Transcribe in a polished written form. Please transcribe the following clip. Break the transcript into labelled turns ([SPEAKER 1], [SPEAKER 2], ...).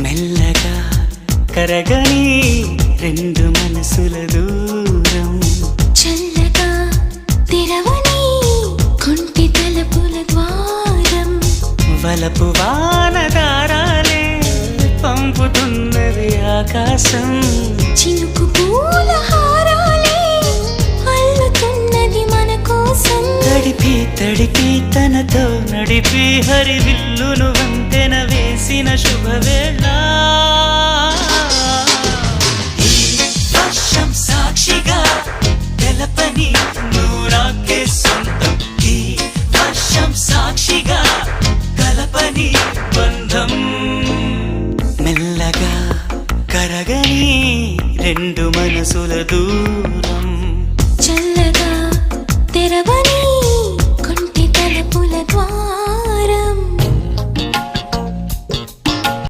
[SPEAKER 1] మెల్లగా కరగని రెండు మనసుల దూరం,
[SPEAKER 2] చల్లగా తెరవని కొంటి తలుపుల ద్వారం,
[SPEAKER 1] వలపు వానదారాలే పంపుతున్నది ఆకాశం,
[SPEAKER 2] చినుకు పూల హారాలే అల్లుతున్నది మన కోసం.
[SPEAKER 1] తడిపి తడిపి తనతో నడిపి హరివిల్లును వంతెన వేసిన శుభవేళ. ఈ వర్షం సాక్షిగా తెలపని నూరాకే సొంతం, ఈ వర్షం సాక్షిగా కలపని బంధం, మెల్లగా కరగని రెండు మనసుల దూరం.